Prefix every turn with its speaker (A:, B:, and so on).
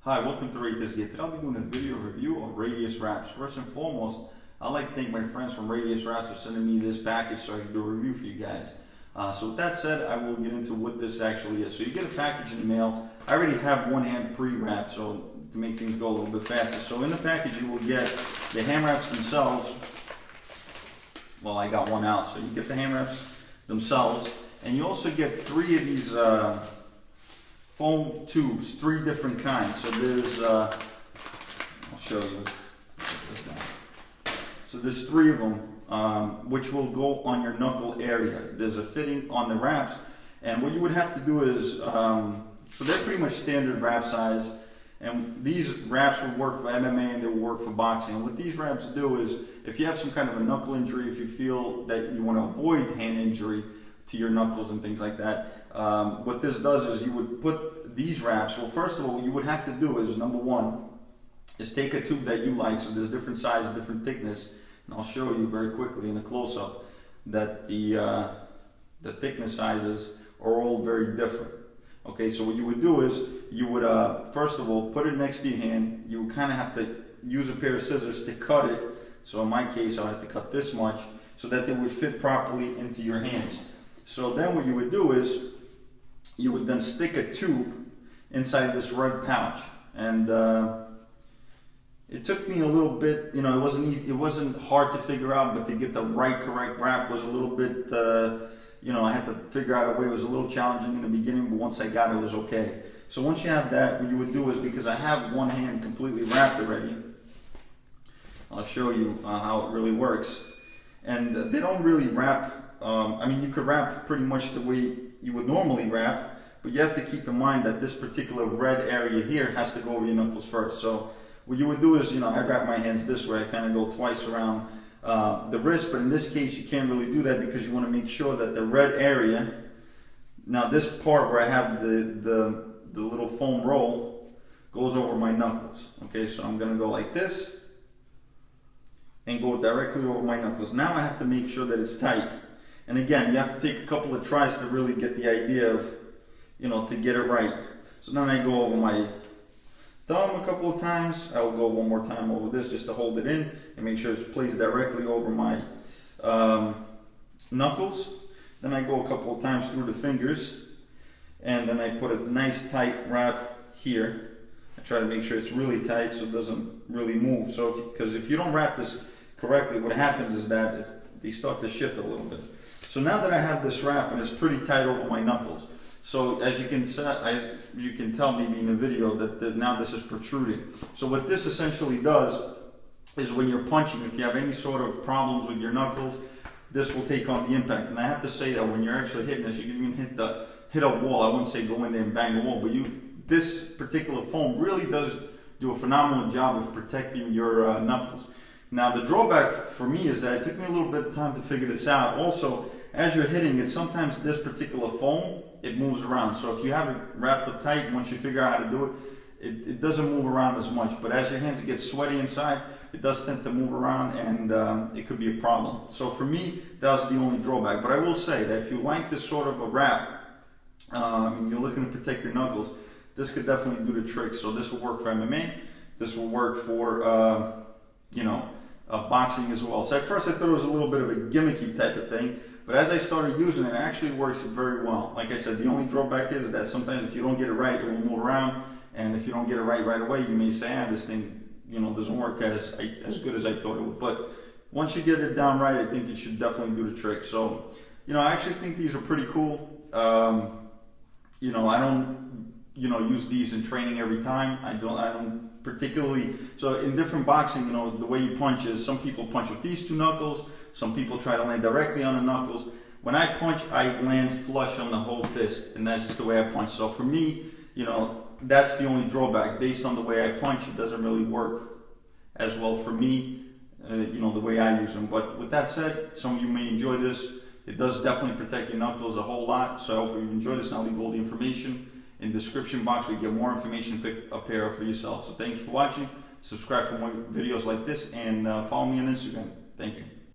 A: Hi, welcome to RATETHISGEAR. Today I'll be doing a video review of Radius wraps. First and foremost, I'd like to thank my friends from Radius wraps for sending me this package so I can do a review for you guys. So with that said, I will get into what this actually is. So you get a package in the mail. I already have one hand pre-wrapped, so to make things go a little bit faster. So in the package you will get the hand wraps themselves. Well, I got one out, so you get the hand wraps themselves, and you also get 3 of these foam tubes, 3 different kinds. So there's, I'll show you. So there's 3 of them, which will go on your knuckle area. There's a fitting on the wraps, and what you would have to do is, so they're pretty much standard wrap size, and these wraps will work for MMA and they will work for boxing. And what these wraps do is, if you have some kind of a knuckle injury, if you feel that you want to avoid hand injury to your knuckles and things like that, what this does is you would put these wraps, well, first of all, what you would have to do is, number one, is take a tube that you like. So there's different sizes, different thickness, and I'll show you very quickly in a close-up that the thickness sizes are all very different. Okay, so what you would do is you would first of all put it next to your hand. You would kind of have to use a pair of scissors to cut it. So in my case, I have to cut this much so that they would fit properly into your hands. So then what you would do is you would then stick a tube inside this red pouch, and it took me a little bit, you know, it wasn't easy, it wasn't hard to figure out, but to get the correct wrap was a little bit, you know, I had to figure out a way. It was a little challenging in the beginning, but once I got it, it was okay. So once you have that, what you would do is, because I have one hand completely wrapped already, I'll show you how it really works. And they don't really wrap, I mean, you could wrap pretty much the way you would normally wrap, but you have to keep in mind that this particular red area here has to go over your knuckles first. So what you would do is, you know, I wrap my hands this way. I kind of go twice around the wrist, but in this case you can't really do that because you want to make sure that the red area, now this part where I have the little foam roll, goes over my knuckles. Okay, so I'm going to go like this and go directly over my knuckles. Now I have to make sure that it's tight. And again, you have to take a couple of tries to really get the idea of, you know, to get it right. So then I go over my thumb a couple of times. I'll go one more time over this just to hold it in and make sure it's placed directly over my knuckles. Then I go a couple of times through the fingers, and then I put a nice tight wrap here. I try to make sure it's really tight so it doesn't really move. So because if you don't wrap this correctly, what happens is that they start to shift a little bit. So now that I have this wrap and it's pretty tight over my knuckles, so as you can tell maybe in the video that now this is protruding. So what this essentially does is when you're punching, if you have any sort of problems with your knuckles, this will take on the impact. And I have to say that when you're actually hitting this, you can even hit a wall. I wouldn't say go in there and bang a wall, but this particular foam really does do a phenomenal job of protecting your knuckles. Now the drawback for me is that it took me a little bit of time to figure this out. Also, as you're hitting it, sometimes this particular foam, it moves around. So if you have it wrapped up tight, once you figure out how to do it, it doesn't move around as much. But as your hands get sweaty inside, it does tend to move around, and it could be a problem. So for me, that was the only drawback. But I will say that if you like this sort of a wrap, and you're looking to protect your knuckles, this could definitely do the trick. So this will work for MMA. This will work for, you know, boxing as well. So at first I thought it was a little bit of a gimmicky type of thing, but as I started using it, it actually works very well. Like I said, the only drawback is that sometimes if you don't get it right, it will move around, and if you don't get it right away, you may say, this thing, you know, doesn't work as good as I thought it would. But once you get it down right, I think it should definitely do the trick. So, you know, I actually think these are pretty cool. You know, I don't, you know, use these in training every time. I don't particularly, so in different boxing, you know, the way you punch is, some people punch with these 2 knuckles, some people try to land directly on the knuckles. When I punch, I land flush on the whole fist, and that's just the way I punch. So for me, you know, that's the only drawback. Based on the way I punch, it doesn't really work as well for me, you know, the way I use them. But with that said, some of you may enjoy this. It does definitely protect your knuckles a whole lot, so I hope you enjoyed this, and I'll leave all the information in the description box where you get more information, pick a pair up for yourself. So thanks for watching. Subscribe for more videos like this, and follow me on Instagram. Thank you.